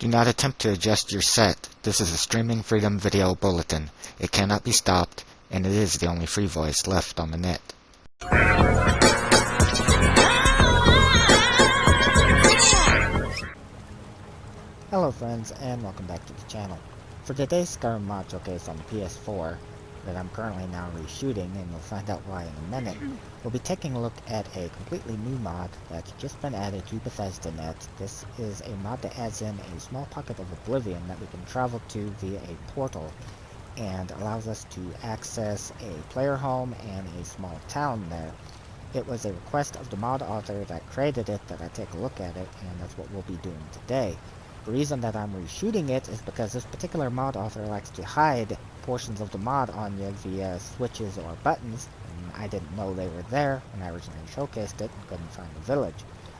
Do not attempt to adjust your set. This is a Streaming Freedom Video Bulletin. It cannot be stopped, and it is the only free voice left on the net. Hello friends, and welcome back to the channel. For today's Skyrim mod showcase on the PS4, that I'm currently now reshooting, and you'll find out why in a minute, we'll be taking a look at a completely new mod that's just been added to Bethesda Net. This is a mod that adds in a small pocket of Oblivion that we can travel to via a portal, and allows us to access a player home and a small town there. It was a request of the mod author that created it that I take a look at it, and that's what we'll be doing today. The reason that I'm reshooting it is because this particular mod author likes to hide portions of the mod on you via switches or buttons, and I didn't know they were there when I originally showcased it and couldn't find the village.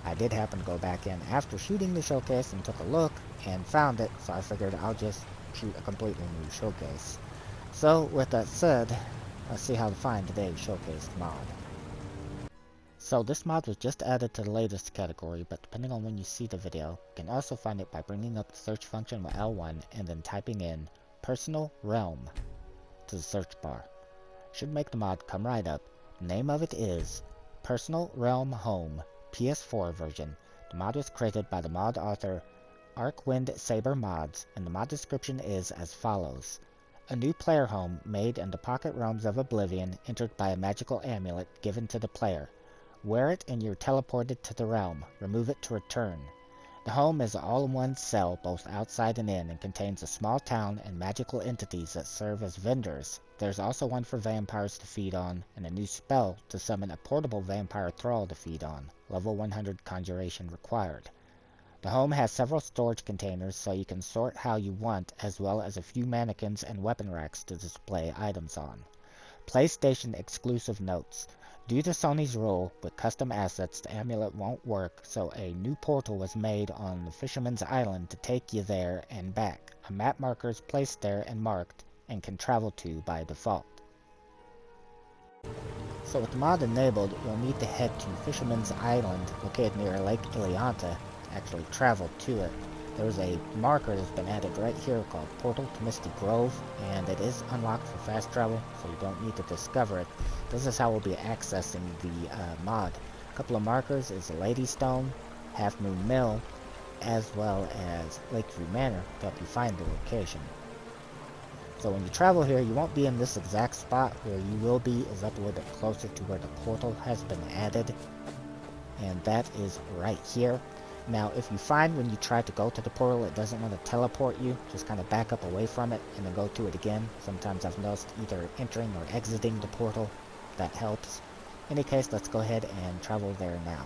I did happen to go back in after shooting the showcase and took a look and found it, so I figured I'll just shoot a completely new showcase. So with that said, let's see how to find today's showcase mod. So this mod was just added to the latest category, but depending on when you see the video, you can also find it by bringing up the search function with L1 and then typing in Personal Realm to the search bar. Should make the mod come right up. The name of it is Personal Realm Home, PS4 version. The mod was created by the mod author ArcwindSaberMods, and the mod description is as follows. A new player home made in the pocket realms of Oblivion, entered by a magical amulet given to the player. Wear it and you're teleported to the realm. Remove it to return. The home is an all-in-one cell both outside and in, and contains a small town and magical entities that serve as vendors. There's also one for vampires to feed on, and a new spell to summon a portable vampire thrall to feed on. Level 100 conjuration required. The home has several storage containers so you can sort how you want, as well as a few mannequins and weapon racks to display items on. PlayStation exclusive notes. Due to Sony's rule with custom assets, the amulet won't work, so a new portal was made on the Fisherman's Island to take you there and back. A map marker is placed there and marked, and can travel to by default. So with the mod enabled, you'll need to head to Fisherman's Island, located near Lake Ilianta, to actually travel to it. There's a marker that's been added right here called Portal to Misty Grove, and it is unlocked for fast travel, so you don't need to discover it. This is how we'll be accessing the mod. A couple of markers is the Lady Stone, Half Moon Mill, as well as Lakeview Manor to help you find the location. So when you travel here, you won't be in this exact spot. Where you will be is up a little bit closer to where the portal has been added, and that is right here. Now, if you find when you try to go to the portal it doesn't want to teleport you, just kind of back up away from it and then go to it again. Sometimes I've noticed either entering or exiting the portal. That helps. In any case, let's go ahead and travel there now.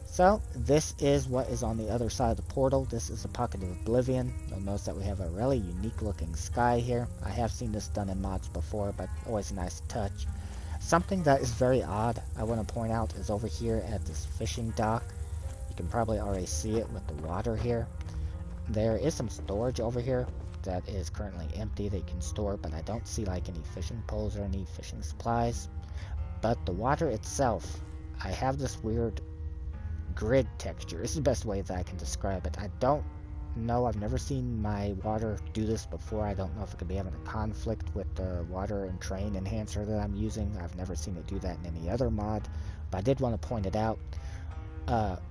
So, this is what is on the other side of the portal. This is a pocket of Oblivion. You'll notice that we have a really unique looking sky here. I have seen this done in mods before, but always a nice touch. Something that is very odd I want to point out is over here at this fishing dock. You can probably already see it with the water here. There is some storage over here that is currently empty that you can store, but I don't see like any fishing poles or any fishing supplies. But the water itself, I have this weird grid texture. This is the best way that I can describe it. I don't know, I've never seen my water do this before. I don't know if it could be having a conflict with the water and terrain enhancer that I'm using. I've never seen it do that in any other mod, but I did want to point it out.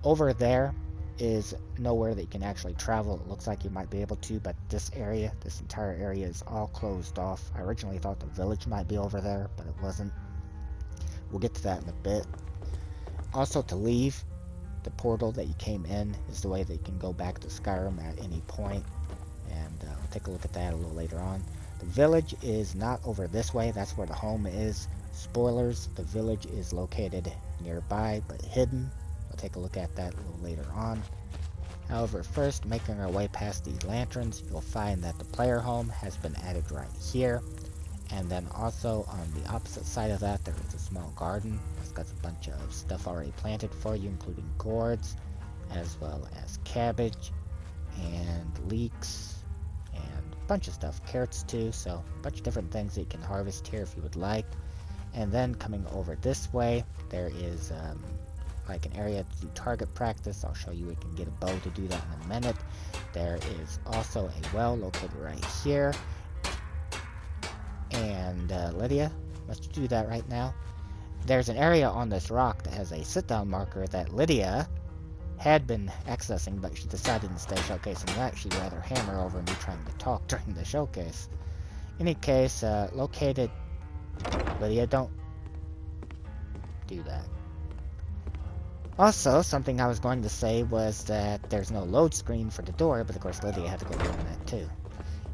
Over there is nowhere that you can actually travel. It looks like you might be able to, but this area, this entire area is all closed off. I originally thought the village might be over there, but it wasn't. We'll get to that in a bit. Also, to leave the portal that you came in is the way that you can go back to Skyrim at any point, and we'll take a look at that a little later on. The village is not over this way. That's where the home is. Spoilers, the village is located nearby but hidden. We'll take a look at that a little later on. However, first, making our way past these lanterns, you'll find that the player home has been added right here. And then also on the opposite side of that, there is a small garden. It's got a bunch of stuff already planted for you, including gourds, as well as cabbage, and leeks, and a bunch of stuff. Carrots too, so a bunch of different things that you can harvest here if you would like. And then coming over this way, there is like an area to do target practice. I'll show you we can get a bow to do that in a minute. There is also a well located right here. And Lydia, must you do that right now? There's an area on this rock that has a sit-down marker that Lydia had been accessing, but she decided instead of showcasing that, she'd rather hammer over me trying to talk during the showcase. In any case, located... Lydia, don't do that. Also, something I was going to say was that there's no load screen for the door, but of course Lydia had to go doing that too.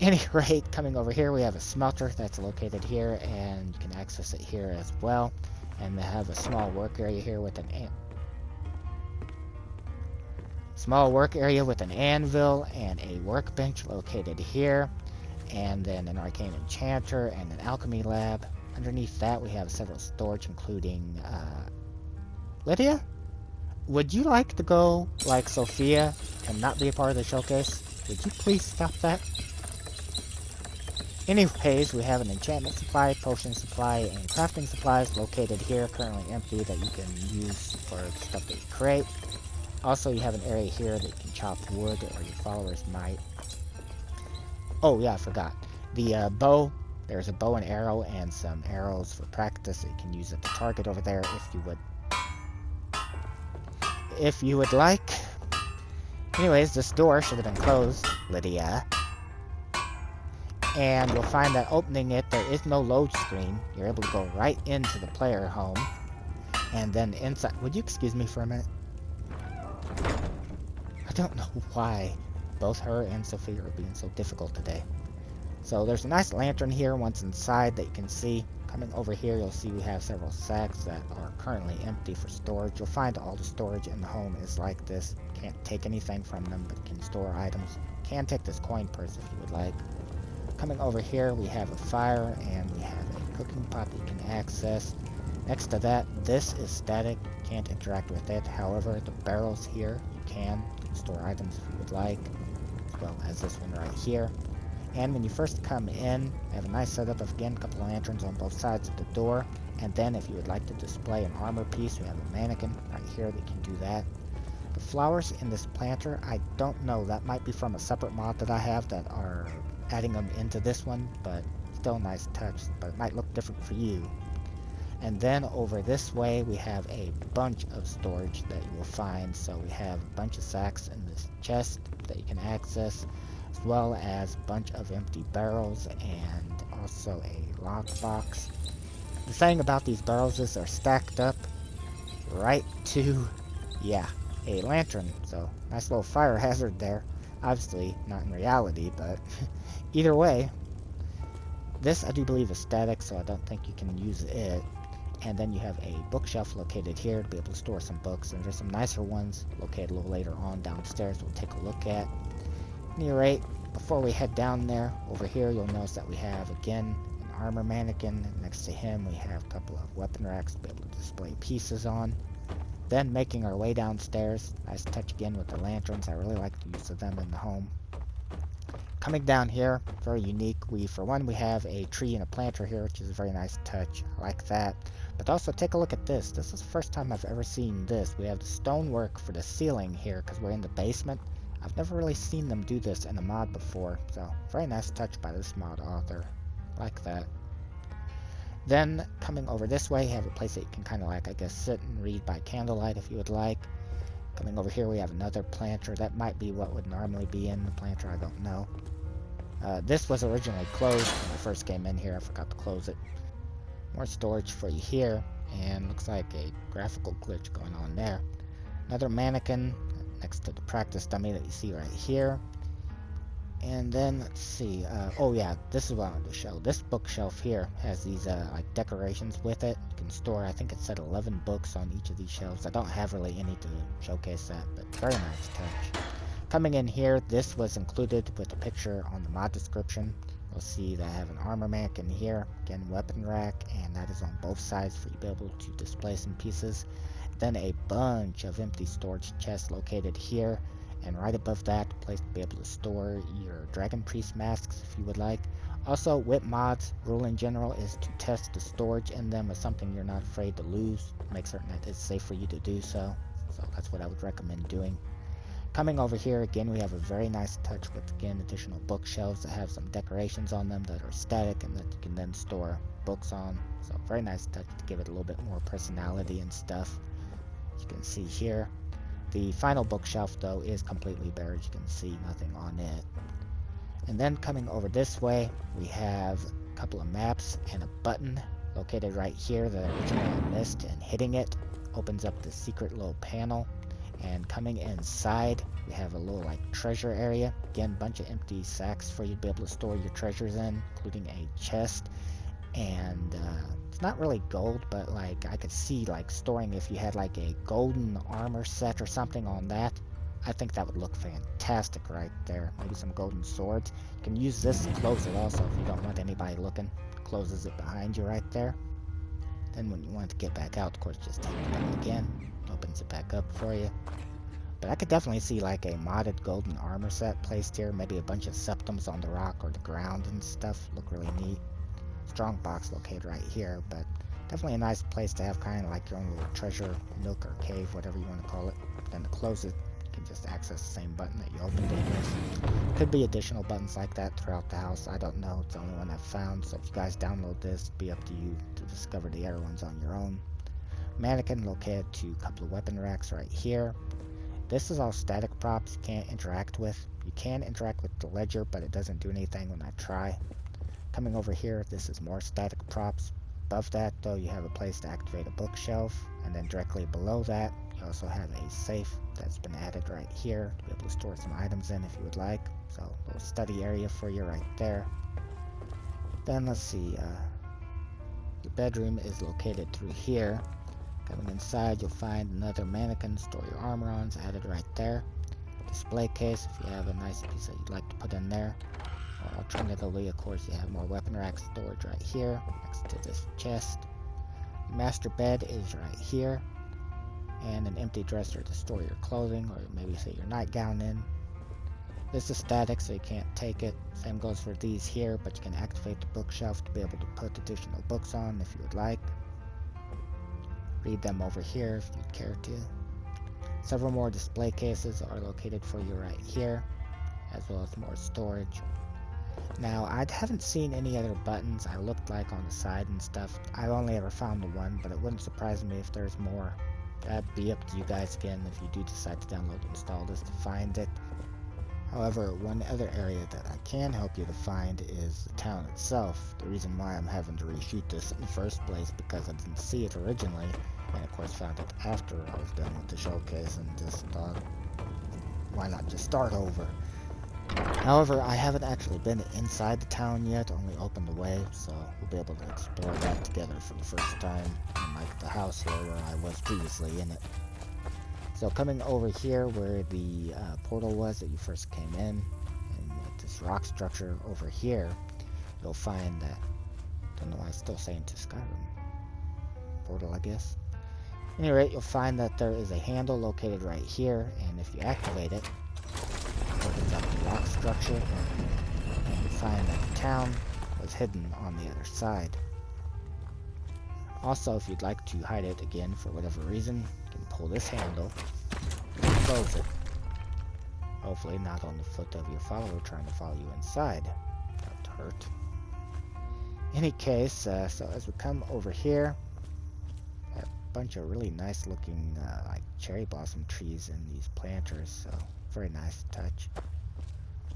At any rate, coming over here, we have a smelter that's located here, and you can access it here as well. And they have a small work area here with an anvil and a workbench located here, and then an arcane enchanter and an alchemy lab. Underneath that, we have several storage, including Lydia? Would you like to go like Sophia and not be a part of the showcase? Would you please stop that? Anyways, we have an enchantment supply, potion supply, and crafting supplies located here, currently empty, that you can use for stuff that you create. Also, you have an area here that you can chop wood, or your followers might. Oh yeah, I forgot. The bow, there's a bow and arrow and some arrows for practice that you can use at the target over there if you would like. Anyways, this door should have been closed, Lydia. And you'll find that opening it, there is no load screen. You're able to go right into the player home. And then inside... Would you excuse me for a minute? I don't know why both her and Sophia are being so difficult today. So there's a nice lantern here once inside that you can see. Coming over here, you'll see we have several sacks that are currently empty for storage. You'll find all the storage in the home is like this. Can't take anything from them, but can store items. Can take this coin purse if you would like. Coming over here, we have a fire, and we have a cooking pot that you can access. Next to that, this is static. Can't interact with it. However, the barrels here, you can store items if you would like, as well as this one right here. And when you first come in, I have a nice setup of, again, a couple of lanterns on both sides of the door. And then if you would like to display an armor piece, we have a mannequin right here that can do that. The flowers in this planter, I don't know. That might be from a separate mod that I have that are adding them into this one, but still a nice touch, but it might look different for you. And then over this way, we have a bunch of storage that you will find. So we have a bunch of sacks in this chest that you can access, as well as a bunch of empty barrels and also a lockbox. The thing about these barrels is they're stacked up right to, yeah, a lantern. So nice little fire hazard there. Obviously not in reality, but either way, this I do believe is static, so I don't think you can use it. And then you have a bookshelf located here to be able to store some books, and there's some nicer ones located a little later on downstairs we'll take a look at. At any rate, before we head down there, over here you'll notice that we have, again, an armor mannequin. Next to him we have a couple of weapon racks to be able to display pieces on. Then making our way downstairs, nice touch again with the lanterns. I really like the use of them in the home. Coming down here, very unique. For one, we have a tree and a planter here, which is a very nice touch. I like that. But also take a look at this. This is the first time I've ever seen this. We have the stonework for the ceiling here because we're in the basement. I've never really seen them do this in a mod before. So very nice touch by this mod author. I like that. Then coming over this way, you have a place that you can kind of like, I guess, sit and read by candlelight if you would like. Coming over here, we have another planter. That might be what would normally be in the planter. I don't know. This was originally closed when I first came in here. I forgot to close it. More storage for you here, and looks like a graphical glitch going on there. Another mannequin next to the practice dummy that you see right here. And then let's see. Oh yeah, this is what I wanted to show. This bookshelf here has these like decorations with it. You can store, I think it said 11 books on each of these shelves. I don't have really any to showcase that, but very nice touch. Coming in here, this was included with a picture on the mod description. You'll see that I have an armor mannequin here, again weapon rack, and that is on both sides for you to be able to display some pieces. Then a bunch of empty storage chests located here, and right above that, a place to be able to store your Dragon Priest masks if you would like. Also, with mods, rule in general is to test the storage in them as something you're not afraid to lose. Make certain that it's safe for you to do so. So that's what I would recommend doing. Coming over here, again, we have a very nice touch with, again, additional bookshelves that have some decorations on them that are static and that you can then store books on. So very nice touch to give it a little bit more personality and stuff. You can see here. The final bookshelf, though, is completely bare. You can see nothing on it. And then coming over this way, we have a couple of maps and a button located right here that originally I missed, and hitting it opens up this secret little panel. And coming inside, we have a little like treasure area. Again, bunch of empty sacks for you to be able to store your treasures in, including a chest. And it's not really gold, but like I could see like storing if you had like a golden armor set or something on that. I think that would look fantastic right there. Maybe some golden swords. You can use this to close it also if you don't want anybody looking. Closes it behind you right there. Then when you want to get back out, of course, just take the button again. Opens it back up for you. But I could definitely see like a modded golden armor set placed here. Maybe a bunch of septums on the rock or the ground and stuff. Look really neat. Strong box located right here, but definitely a nice place to have kind of like your own little treasure nook or cave, whatever you want to call it. Then to close it, you can just access the same button that you opened it with. Could be additional buttons like that throughout the house. I don't know. It's the only one I've found. So if you guys download this, it'll be up to you to discover the other ones on your own. Mannequin located to a couple of weapon racks right here. This is all static props you can't interact with. You can interact with the ledger, but it doesn't do anything when I try. Coming over here, this is more static props. Above that, though, you have a place to activate a bookshelf, and then directly below that, you also have a safe that's been added right here to be able to store some items in if you would like. So, a little study area for you right there. Then, let's see, your bedroom is located through here. Coming inside, you'll find another mannequin to store your armor on. It's added right there. Display case, if you have a nice piece that you'd like to put in there. Or alternatively, of course, you have more weapon rack storage right here, next to this chest. Master bed is right here. And an empty dresser to store your clothing, or maybe say your nightgown in. This is static, so you can't take it. Same goes for these here, but you can activate the bookshelf to be able to put additional books on if you would like. Read them over here if you'd care to. Several more display cases are located for you right here, as well as more storage. Now, I haven't seen any other buttons I looked like on the side and stuff. I've only ever found the one, but it wouldn't surprise me if there's more. That'd be up to you guys again if you do decide to download and install this to find it. However, one other area that I can help you to find is the town itself. The reason why I'm having to reshoot this in the first place because I didn't see it originally, and of course found it after I was done with the showcase and just thought, why not just start over? However, I haven't actually been inside the town yet, only opened the way, so we'll be able to explore that together for the first time, unlike the house here where I was previously in it. So coming over here where the portal was that you first came in, and this rock structure over here, you'll find that, don't know why I'm still saying to Skyrim, portal I guess. At any rate, you'll find that there is a handle located right here, and if you activate it, it opens up the rock structure, and you find that the town was hidden on the other side. Also, if you'd like to hide it again for whatever reason, you can pull this handle and close it. Hopefully not on the foot of your follower trying to follow you inside. That would hurt. In any case, so as we come over here, a bunch of really nice looking like cherry blossom trees in these planters, so very nice touch.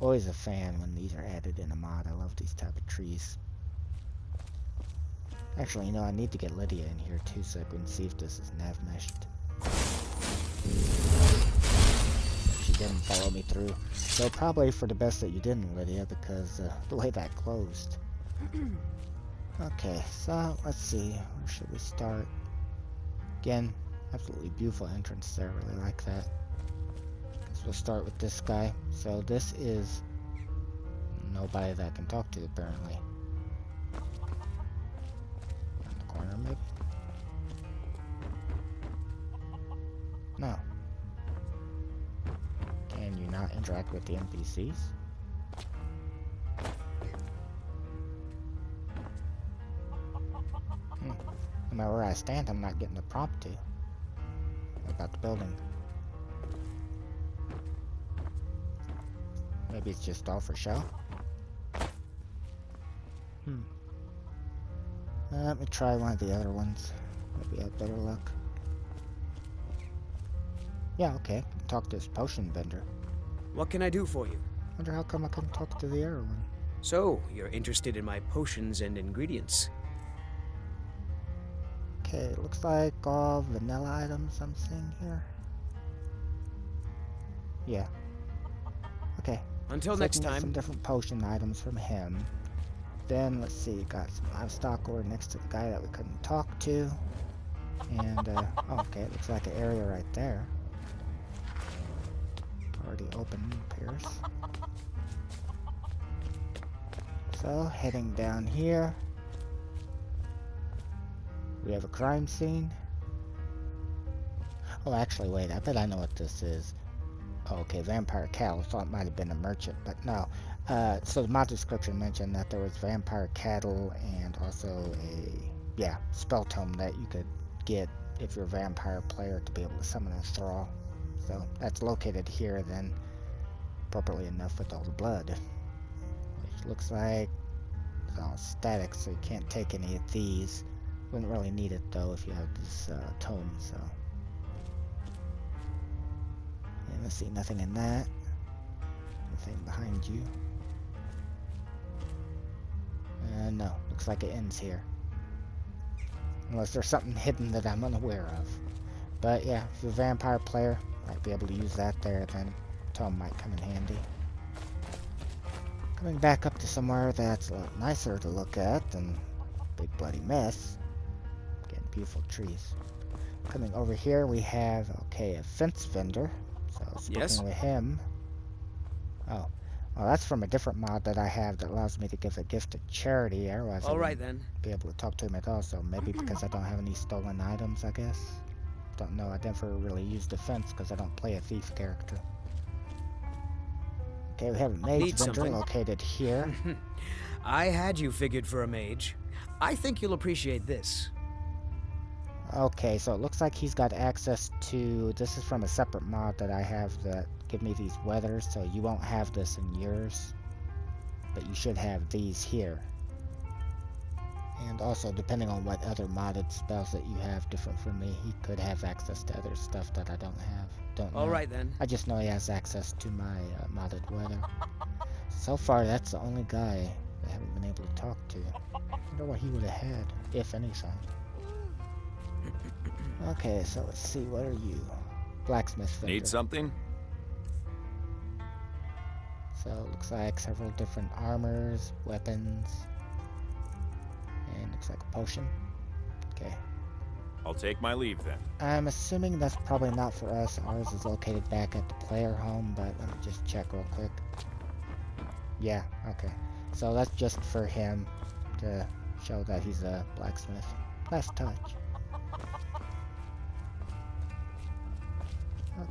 Always a fan when these are added in a mod. I love these type of trees. Actually, you know, I need to get Lydia in here too so I can see if this is nav meshed. She didn't follow me through. So probably for the best that you didn't, Lydia, because the way that closed. Okay, so let's see. Where should we start? Again, absolutely beautiful entrance there. Really like that. So we'll start with this guy. So this is nobody that I can talk to apparently. Corner maybe? No. Can you not interact with the NPCs? No matter where I stand, I'm not getting the prompt to. About the building. Maybe it's just all for show. Let me try one of the other ones. Maybe I have better luck. Yeah, okay. I can talk to this potion vendor. What can I do for you? Wonder how come I couldn't talk to the other one. So, you're interested in my potions and ingredients? Okay, it looks like all vanilla items I'm seeing here. Yeah. Okay. Until So next I can get time. some different potion items from him. Then, let's see, got some livestock over next to the guy that we couldn't talk to. And, oh, okay, it looks like an area right there. Already open, appears. So, heading down here. We have a crime scene. Oh, actually, wait, I bet I know what this is. Oh, okay, vampire cattle. Thought it might have been a merchant, but no. So the mod description mentioned that there was vampire cattle and also a, spell tome that you could get if you're a vampire player to be able to summon a thrall. So that's located here then, appropriately enough with all the blood. Which looks like it's all static, so you can't take any of these. Wouldn't really need it though if you have this tome, so. And let's see, nothing in that. Nothing behind you. No, looks like it ends here. Unless there's something hidden that I'm unaware of. But yeah, if you're a vampire player, might be able to use that there, then tome might come in handy. Coming back up to somewhere that's a lot nicer to look at than big bloody mess. Getting beautiful trees. Coming over here we have, okay, a fence vendor. So speaking with him. Oh, well, that's from a different mod that I have that allows me to give a gift to charity. Otherwise, I wouldn't be able to talk to him at all. So maybe because I don't have any stolen items, I guess. Don't know. I never really used the fence because I don't play a thief character. Okay, we have a mage vendor located here. I had you figured for a mage. I think you'll appreciate this. Okay, so it looks like he's got access to... This is from a separate mod that I have that give me these weathers, so you won't have this in yours. But you should have these here. And also, depending on what other modded spells that you have different from me, he could have access to other stuff that I don't have. Don't know. Alright then. I just know he has access to my modded weather. So far, that's the only guy I haven't been able to talk to. I wonder what he would have had, if anything. Okay, so let's see, what are you? Blacksmith vendor. Need something? So it looks like several different armors, weapons, and looks like a potion. Okay. I'll take my leave then. I'm assuming that's probably not for us. Ours is located back at the player home, but let me just check real quick. Yeah, okay. So that's just for him to show that he's a blacksmith. Nice touch.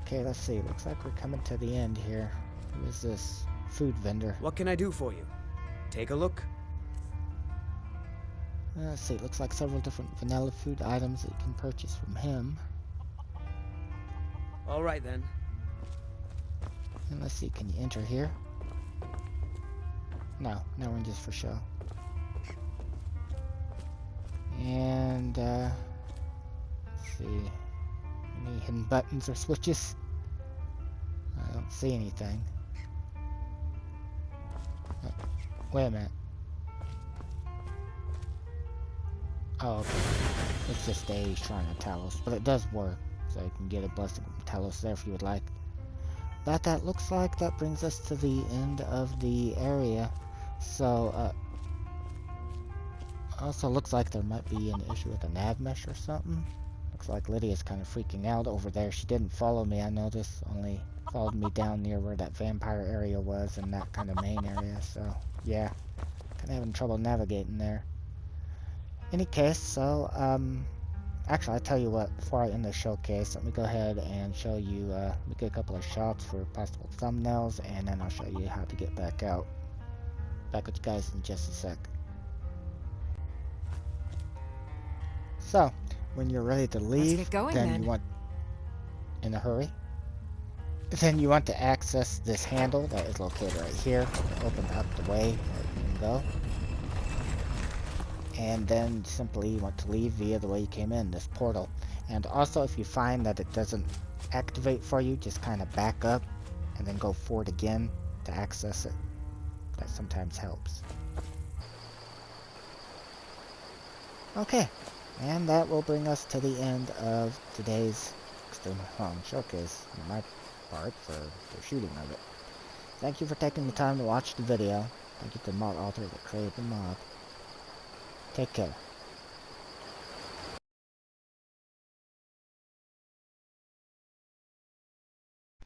Okay, let's see. Looks like we're coming to the end here. Who is this food vendor? What can I do for you? Take a look. Let's see. Looks like several different vanilla food items that you can purchase from him. Alright then. And let's see. Can you enter here? No. No one just for show. And, let's see. Any hidden buttons or switches? I don't see anything. Oh, wait a minute. Oh, okay. It's just a Shrine of Talos, but it does work. So you can get a blessing from Talos there if you would like. But that looks like that brings us to the end of the area. So, also looks like there might be an issue with the nav mesh or something. Looks like Lydia's kind of freaking out over there. She didn't follow me, I noticed. Only followed me down near where that vampire area was and that kind of main area. So, yeah. Kind of having trouble navigating there. Any case, so, actually, I'll tell you what. Before I end the showcase, let me go ahead and show you, let me get a couple of shots for possible thumbnails, and then I'll show you how to get back out. Back with you guys in just a sec. So, when you're ready to leave, get going, then then. you want, in a hurry, then you want to access this handle that is located right here. Open up the way where you can go. And then simply you want to leave via the way you came in, this portal. And also, if you find that it doesn't activate for you, just kind of back up and then go forward again to access it. That sometimes helps. Okay, and that will bring us to the end of today's extremely long showcase on my part for the shooting of it. Thank you for taking the time to watch the video. Thank you to the mod author that created the mod. Take care.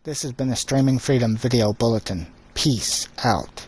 This has been a Streaming Freedom Video Bulletin. Peace out.